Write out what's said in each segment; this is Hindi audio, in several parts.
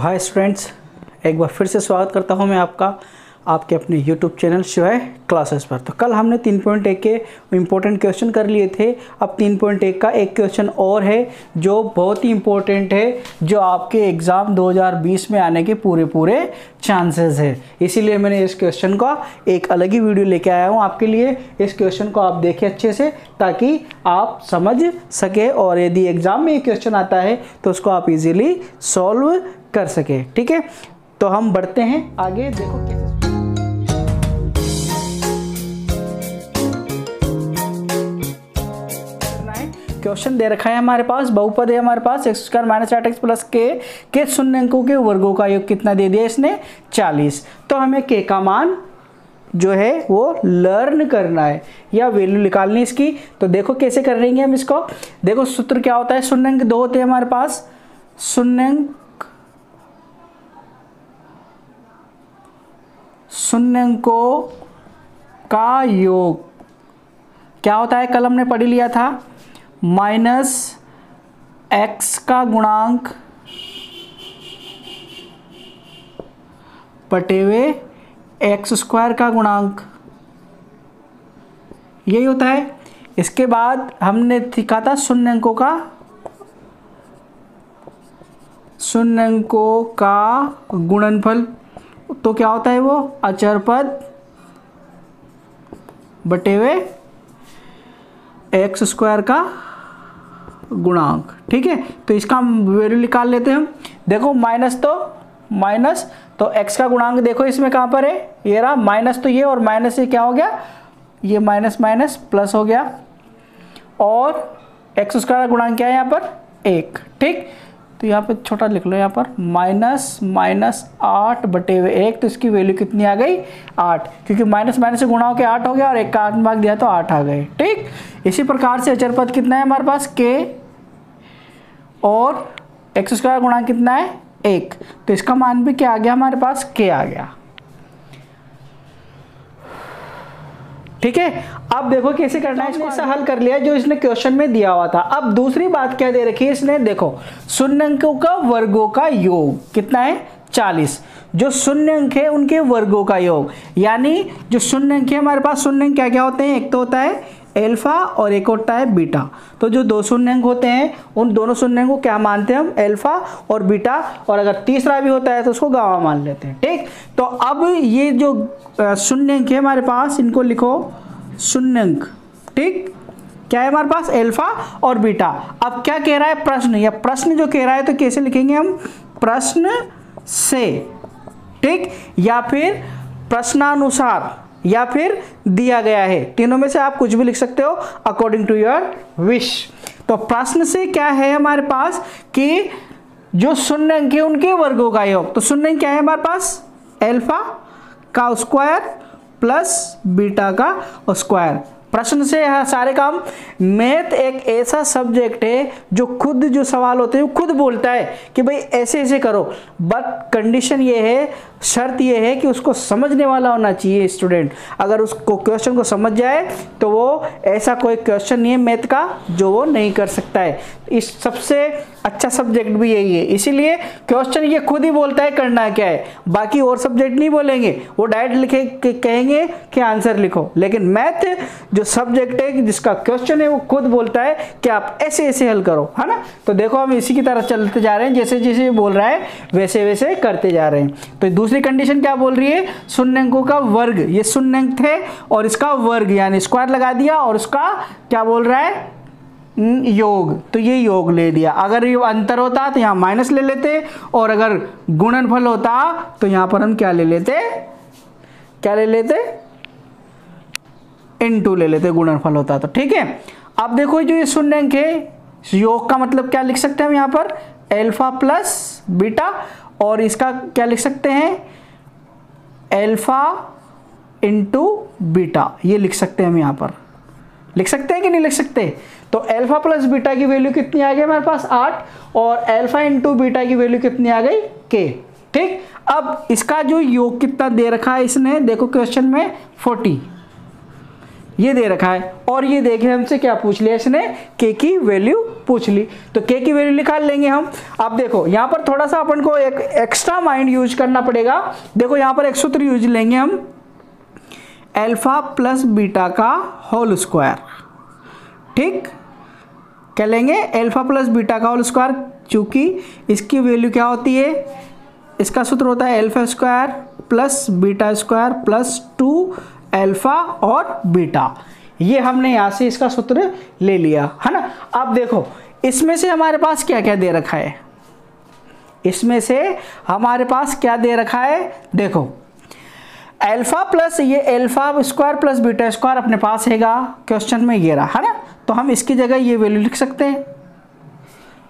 हाय स्टूडेंट्स, एक बार फिर से स्वागत करता हूं मैं आपके अपने YouTube चैनल शिवाय क्लासेस पर। तो कल हमने 3.1 के इम्पोर्टेंट क्वेश्चन कर लिए थे। अब 3.1 का एक क्वेश्चन और है जो बहुत ही इम्पोर्टेंट है, जो आपके एग्ज़ाम 2020 में आने के पूरे चांसेस है। इसीलिए मैंने इस क्वेश्चन का एक अलग ही वीडियो लेके आया हूँ आपके लिए। इस क्वेश्चन को आप देखें अच्छे से ताकि आप समझ सके, और यदि एग्ज़ाम में ये क्वेश्चन आता है तो उसको आप इजीली सॉल्व कर सके। ठीक है, तो हम बढ़ते हैं आगे। देखो कैसे क्वेश्चन दे रखा है हमारे पास। बहुपद है हमारे पास x² - 8x + के शून्य अंकों के वर्गों का योग कितना दे दिया इसने 40। तो हमें k का मान जो है वो लर्न करना है या वैल्यू निकालनी इसकी। तो देखो कैसे कर रहेंगे हम इसको। देखो सूत्र क्या होता है, शून्य अंक दो होते हैं हमारे पास। शून्य अंकों का योग क्या होता है, कल हमने पढ़ लिया था, माइनस x का गुणांक बटे हुए x² का गुणांक, यही होता है। इसके बाद हमने सीखा था शून्य अंकों का गुणनफल। तो क्या होता है वो, अचर पद बटे हुए x² का गुणांक। ठीक है, तो इसका वैल्यू निकाल लेते हैं हम। देखो माइनस तो x का गुणांक देखो इसमें कहाँ पर है, ये रहा माइनस, तो ये और माइनस से क्या हो गया, ये माइनस माइनस प्लस हो गया, और x² का गुणांक क्या है यहाँ पर 1। ठीक, तो यहाँ पे छोटा लिख लो, यहाँ पर -8 बटे हुए 1, तो इसकी वैल्यू कितनी आ गई 8, क्योंकि माइनस माइनस से गुणा होकर 8 हो गया और 1 का 8 भाग दिया तो 8 आ गए। ठीक, इसी प्रकार से अचर पद कितना है हमारे पास k, और x² का गुणांक कितना है 1, तो इसका मान भी क्या आ गया हमारे पास, k आ गया। ठीक है, अब देखो कैसे करना है। इसने ऐसा हल कर लिया जो इसने क्वेश्चन में दिया हुआ था। अब दूसरी बात क्या दे रखी है इसने, देखो शून्य अंकों का वर्गों का योग कितना है 40। जो शून्य अंक है उनके वर्गों का योग, यानी जो शून्य अंक है हमारे पास, शून्य अंक क्या क्या होते हैं, एक तो होता है अल्फा और एक होता है बीटा। तो जो दो शून्य अंक होते हैं उन दोनों शून्य अंक को क्या मानते हैं हम, अल्फा और बीटा, और अगर तीसरा भी होता है तो उसको गामा मान लेते हैं। ठीक, तो अब ये जो शून्य अंक है हमारे पास, इनको लिखो शून्य अंक। ठीक, क्या है हमारे पास, अल्फा और बीटा। अब क्या कह रहा है प्रश्न, या प्रश्न जो कह रहा है तो कैसे लिखेंगे हम, प्रश्न से, ठीक, या फिर प्रश्नानुसार, या फिर दिया गया है। तीनों में से आप कुछ भी लिख सकते हो अकॉर्डिंग टू योर विश। तो प्रश्न से क्या है हमारे पास कि जो शून्य अंक है उनके वर्गों का योग। तो शून्य अंक क्या है हमारे पास, अल्फा का स्क्वायर प्लस बीटा का स्क्वायर। प्रश्न से सारे काम। मैथ एक ऐसा सब्जेक्ट है जो खुद जो सवाल होते हैं वो खुद बोलता है कि भाई ऐसे ऐसे करो, बट कंडीशन ये है, शर्त ये है कि उसको समझने वाला होना चाहिए स्टूडेंट। अगर उसको क्वेश्चन को समझ जाए तो वो ऐसा कोई क्वेश्चन नहीं है मैथ का जो वो नहीं कर सकता है। इस सबसे अच्छा सब्जेक्ट भी यही है, इसीलिए क्वेश्चन ये खुद ही बोलता है करना क्या है, बाकी और सब्जेक्ट नहीं बोलेंगे, वो डायरेक्ट लिखे कहेंगे कि आंसर लिखो। लेकिन मैथ जो सब्जेक्ट है जिसका क्वेश्चन है वो खुद बोलता है कि आप ऐसे ऐसे हल करो, है ना। तो देखो हम इसी की तरह चलते जा रहे हैं, जैसे जैसे बोल रहा है वैसे वैसे करते जा रहे हैं। तो दूसरी कंडीशन क्या बोल रही है, शून्य अंकों का वर्ग, ये शून्य अंक थे और इसका वर्ग यानी स्क्वायर लगा दिया, और उसका क्या बोल रहा है योग, तो ये योग ले दिया। अगर ये अंतर होता तो यहाँ माइनस ले लेते, और अगर गुणनफल होता तो यहाँ पर हम क्या ले लेते इनटू ले लेते, गुणनफल होता तो। ठीक है, अब देखो जो ये शून्य अंक है, योग का मतलब क्या लिख सकते हैं हम यहाँ पर, अल्फा प्लस बीटा, और इसका क्या लिख सकते हैं, अल्फा इंटू बीटा, ये लिख सकते हैं हम यहाँ पर। लिख सकते हैं कि नहीं लिख सकते। तो अल्फा प्लस बीटा की वैल्यू कितनी आ गई हमारे पास 8, और अल्फा इंटू बीटा की वैल्यू कितनी आ गई k। ठीक, अब इसका जो योग कितना दे रखा है इसने, देखो क्वेश्चन में 40, ये दे रखा है, और ये देखे हमसे क्या पूछ लिया इसने, k की वैल्यू पूछ ली, तो k की वैल्यू निकाल लेंगे हम। अब देखो यहाँ पर थोड़ा सा अपन को एक एक्स्ट्रा माइंड यूज करना पड़ेगा। देखो यहाँ पर एक सूत्र यूज लेंगे हम, अल्फा प्लस बीटा का होल स्क्वायर। ठीक, क्या लेंगे, अल्फा प्लस बीटा का होल स्क्वायर, चूंकि इसकी वैल्यू क्या होती है, इसका सूत्र होता है alpha square plus beta square plus 2 alpha और बीटा। ये हमने यहाँ से इसका सूत्र ले लिया है ना। अब देखो इसमें से हमारे पास क्या क्या दे रखा है, इसमें से हमारे पास क्या दे रखा है, देखो अल्फा प्लस ये alpha square plus beta square अपने पास हैगा, क्वेश्चन में ये रहा है ना, तो हम इसकी जगह ये वैल्यू लिख सकते हैं,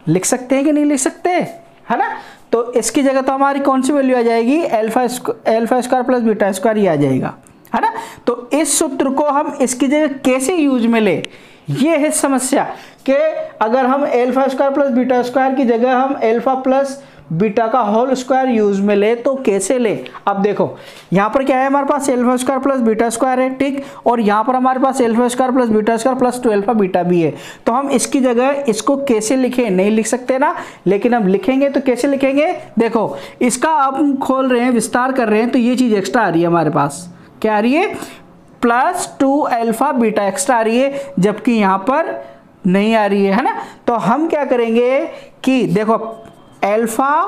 लिख सकते हैं कि नहीं लिख सकते, है ना। तो इसकी जगह तो हमारी कौन सी वैल्यू आ जाएगी, alpha square plus beta square ये आ जाएगा, है ना। तो इस सूत्र को हम इसकी जगह कैसे यूज में ले, ये है समस्या कि अगर हम alpha square plus beta square की जगह हम अल्फा प्लस बीटा का होल स्क्वायर यूज में ले तो कैसे ले। अब देखो यहाँ पर क्या है, हमारे पास alpha square plus beta square है, ठीक, और यहाँ पर हमारे पास alpha square plus beta square plus 2 alpha beta भी है। तो हम इसकी जगह इसको कैसे लिखें, नहीं लिख सकते ना, लेकिन हम लिखेंगे तो कैसे लिखेंगे, देखो इसका अब हम खोल रहे हैं, विस्तार कर रहे हैं, तो ये चीज़ एक्स्ट्रा आ रही है हमारे पास, क्या आ रही है, प्लस 2 अल्फा बीटा एक्स्ट्रा आ रही है, जबकि यहाँ पर नहीं आ रही है ना। तो हम क्या करेंगे कि देखो अल्फा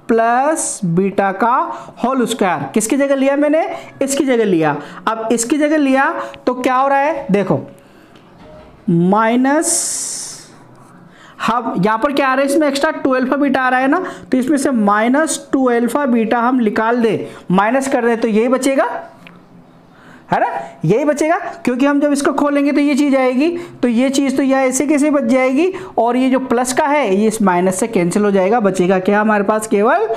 प्लस बीटा का होल स्क्वायर किसकी जगह लिया मैंने, इसकी जगह लिया। अब इसकी जगह लिया तो क्या हो रहा है, देखो माइनस, हम यहाँ पर क्या आ रहा है, इसमें एक्स्ट्रा 2 अल्फा बीटा आ रहा है ना, तो इसमें से माइनस 2 अल्फा बीटा हम निकाल दे, माइनस कर दे, तो यही बचेगा, है ना, यही बचेगा, क्योंकि हम जब इसको खोलेंगे तो ये चीज़ आएगी, तो ये चीज़ तो यह ऐसे कैसे बच जाएगी, और ये जो प्लस का है ये इस माइनस से कैंसिल हो जाएगा, बचेगा क्या हमारे पास, केवल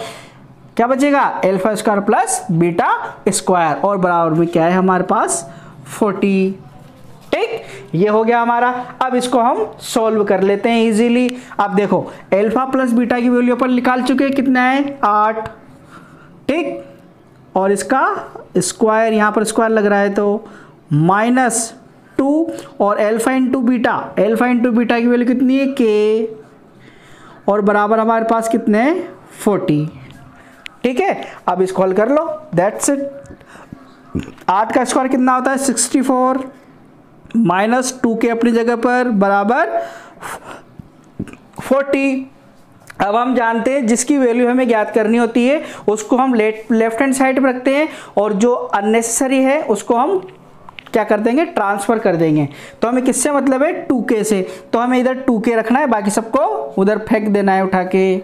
क्या बचेगा, alpha square plus beta square, और बराबर में क्या है हमारे पास 40। ठीक, ये हो गया हमारा। अब इसको हम सॉल्व कर लेते हैं इजीली। अब देखो अल्फा प्लस बीटा की वैल्यू अपन निकाल चुके हैं, कितना है 8, ठीक, और इसका स्क्वायर यहाँ पर स्क्वायर लग रहा है तो -2, और alpha into beta, alpha into beta की वैल्यू कितनी है k, और बराबर हमारे पास कितने हैं 40। ठीक है, अब इसको हल कर लो, दैट्स इट। 8 का स्क्वायर कितना होता है 64, -2k अपनी जगह पर बराबर 40। अब हम जानते हैं जिसकी वैल्यू हमें ज्ञात करनी होती है उसको हम लेफ्ट हैंड साइड पर रखते हैं, और जो अननेसेसरी है उसको हम क्या कर देंगे, ट्रांसफर कर देंगे। तो हमें किससे मतलब है 2k से, तो हमें इधर 2k रखना है, बाकी सबको उधर फेंक देना है उठा के।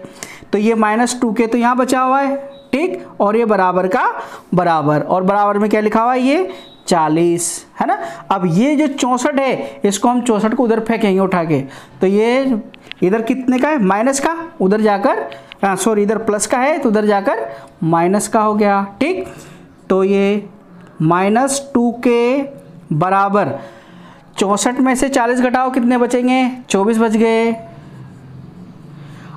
तो ये -2k तो यहाँ बचा हुआ है, ठीक, और ये बराबर का बराबर, और बराबर में क्या लिखा हुआ है ये 40, है ना। अब ये जो 64 है इसको हम 64 को उधर फेंकेंगे उठा के, तो ये इधर कितने का है, माइनस का, उधर जाकर सॉरी इधर प्लस का है तो उधर जाकर माइनस का हो गया। ठीक, तो ये -2k बराबर 64 में से 40 घटाओ, कितने बचेंगे, 24 बच गए।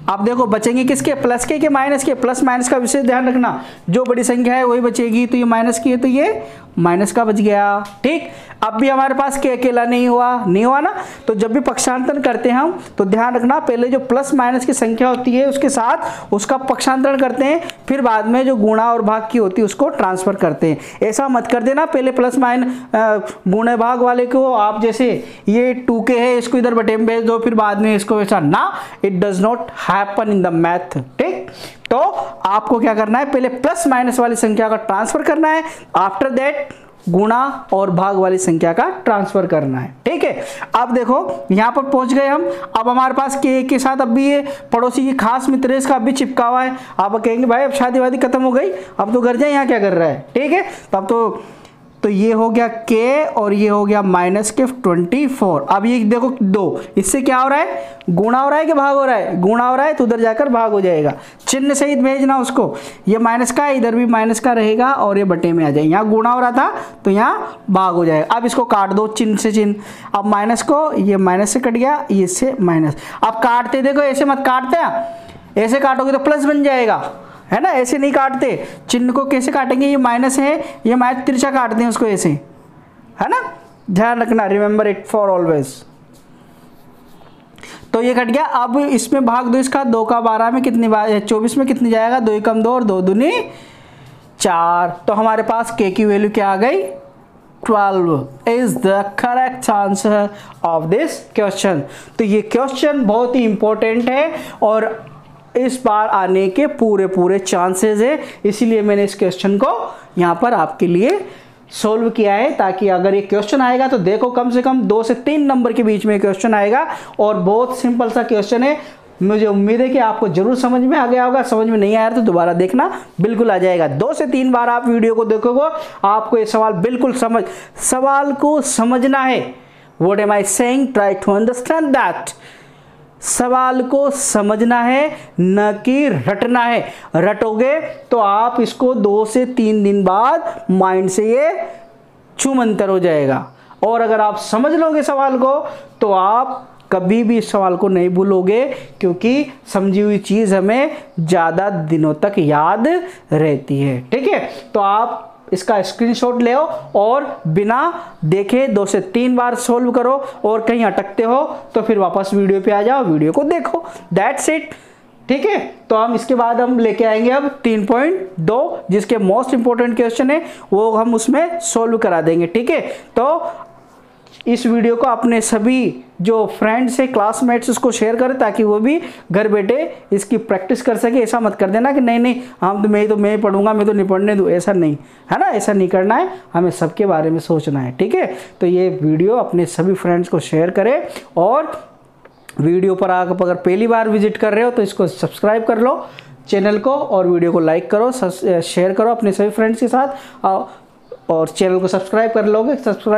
अब देखो बचेंगे किसके, प्लस के माइनस के, प्लस माइनस का विशेष ध्यान रखना, जो बड़ी संख्या है वही बचेगी, तो ये माइनस की है तो ये माइनस का बच गया। ठीक, अब भी हमारे पास के अकेला नहीं हुआ ना, तो जब भी पक्षांतरण करते हैं हम तो ध्यान रखना, पहले जो प्लस माइनस की संख्या होती है उसके साथ उसका पक्षांतरण करते हैं, फिर बाद में जो गुणा और भाग की होती है उसको ट्रांसफर करते हैं। ऐसा मत कर देना पहले प्लस गुणे भाग वाले को आप, जैसे ये 2k है इसको इधर बटे में भेज दो, फिर बाद में इसको वैसा ना, it does not happen in the math. ठीक, तो आपको क्या करना है, पहले प्लस माइनस वाली संख्या का ट्रांसफर करना है, आफ्टर दैट गुणा और भाग वाली संख्या का ट्रांसफर करना है। ठीक है, अब देखो यहां पर पहुंच गए हम। अब हमारे पास के साथ अब भी ये पड़ोसी की खास मित्र है, इसका अब भी चिपका हुआ है। आप कहेंगे भाई अब शादी वादी खत्म हो गई, अब तो घर जाए, यहाँ क्या कर रहा है। ठीक है, तब तो ये हो गया k और ये हो गया -24। अब ये देखो 2, इससे क्या हो रहा है, गुणा हो रहा है कि भाग हो रहा है, गुणा हो रहा है तो उधर जाकर भाग हो जाएगा, चिन्ह सहित भेजना उसको। ये माइनस का है, इधर भी माइनस का रहेगा और ये बटे में आ जाएगा, यहाँ गुणा हो रहा था तो यहाँ भाग हो जाएगा। अब इसको काट दो चिन्ह से चिन्ह, अब माइनस को, ये माइनस से कट गया, ये से माइनस। अब काटते देखो, ऐसे मत काटते हैं, ऐसे काटोगे तो प्लस बन जाएगा, है ना, ऐसे नहीं काटते। चिन्ह को कैसे काटेंगे, ये माइनस है, ये माइनस तिरछा काटते हैं उसको ऐसे, है ना, ध्यान रखना, रिमेंबर इट फॉर ऑलवेज। तो ये कट गया। अब इसमें भाग दो इसका, 2 का 12 में कितनी बार 24 में कितनी जाएगा, 2 कम 2 और 2 दूनी 4। तो हमारे पास k की वैल्यू क्या आ गई, 12 is the correct answer of this question. तो ये क्वेश्चन बहुत ही इंपॉर्टेंट है और इस बार आने के पूरे चांसेस है, इसीलिए मैंने इस क्वेश्चन को यहाँ पर आपके लिए सोल्व किया है, ताकि अगर ये क्वेश्चन आएगा तो देखो कम से कम 2 से 3 नंबर के बीच में क्वेश्चन आएगा और बहुत सिंपल सा क्वेश्चन है। मुझे उम्मीद है कि आपको जरूर समझ में आ गया होगा, समझ में नहीं आया तो दोबारा देखना, बिल्कुल आ जाएगा। 2 से 3 बार आप वीडियो को देखोगे, आपको ये सवाल बिल्कुल सवाल को समझना है। What am I saying, try to understand that. सवाल को समझना है, न कि रटना है। रटोगे तो आप इसको 2 से 3 दिन बाद माइंड से ये छूमंतर हो जाएगा, और अगर आप समझ लोगे सवाल को तो आप कभी भी इस सवाल को नहीं भूलोगे, क्योंकि समझी हुई चीज हमें ज्यादा दिनों तक याद रहती है। ठीक है, तो आप इसका स्क्रीनशॉट ले और बिना देखे 2 से 3 बार सोल्व करो, और कहीं अटकते हो तो फिर वापस वीडियो पे आ जाओ, वीडियो को देखो, दैट्स इट। ठीक है, तो हम इसके बाद हम लेके आएंगे अब 3.2, जिसके मोस्ट इंपोर्टेंट क्वेश्चन है वो हम उसमें सोल्व करा देंगे। ठीक है, तो इस वीडियो को अपने सभी जो फ्रेंड्स है, क्लासमेट्स, उसको शेयर करें ताकि वो भी घर बैठे इसकी प्रैक्टिस कर सके। ऐसा मत कर देना कि नहीं हम तो मैं पढ़ूंगा, मैं तो नहीं पढ़ने दूँ, ऐसा नहीं है ना, ऐसा नहीं करना है, हमें सबके बारे में सोचना है। ठीक है, तो ये वीडियो अपने सभी फ्रेंड्स को शेयर करें, और वीडियो पर आप अगर पहली बार विजिट कर रहे हो तो इसको सब्सक्राइब कर लो चैनल को, और वीडियो को लाइक करो, शेयर करो अपने सभी फ्रेंड्स के साथ, और चैनल को सब्सक्राइब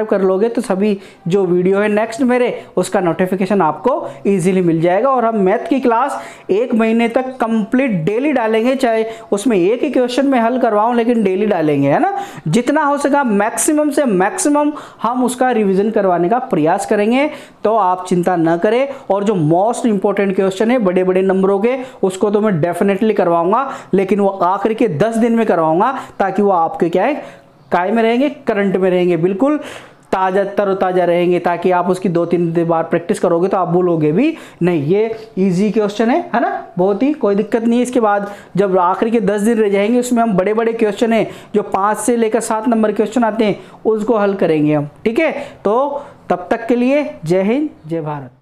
कर लोगे तो सभी जो वीडियो है नेक्स्ट मेरे, उसका नोटिफिकेशन आपको इजीली मिल जाएगा। और हम मैथ की क्लास 1 महीने तक कंप्लीट डेली डालेंगे, चाहे उसमें एक ही क्वेश्चन में हल करवाऊं, लेकिन डेली डालेंगे, है ना। जितना हो सका मैक्सिमम से मैक्सिमम हम उसका रिवीजन करवाने का प्रयास करेंगे, तो आप चिंता न करें। और जो मोस्ट इंपॉर्टेंट क्वेश्चन है बड़े बड़े नंबरों के, उसको तो मैं डेफिनेटली करवाऊंगा, लेकिन वो आखिर के 10 दिन में करवाऊंगा, ताकि वो आपके क्या है काय में रहेंगे, करंट में रहेंगे, बिल्कुल तरोताजा रहेंगे, ताकि आप उसकी 2-3 बार प्रैक्टिस करोगे तो आप भूलोगे भी नहीं। ये इजी क्वेश्चन है ना, बहुत ही कोई दिक्कत नहीं है। इसके बाद जब आखिरी के 10 दिन रह जाएंगे, उसमें हम बड़े बड़े क्वेश्चन है जो 5 से लेकर 7 नंबर क्वेश्चन आते हैं, उसको हल करेंगे हम। ठीक है, तो तब तक के लिए जय हिंद, जय भारत।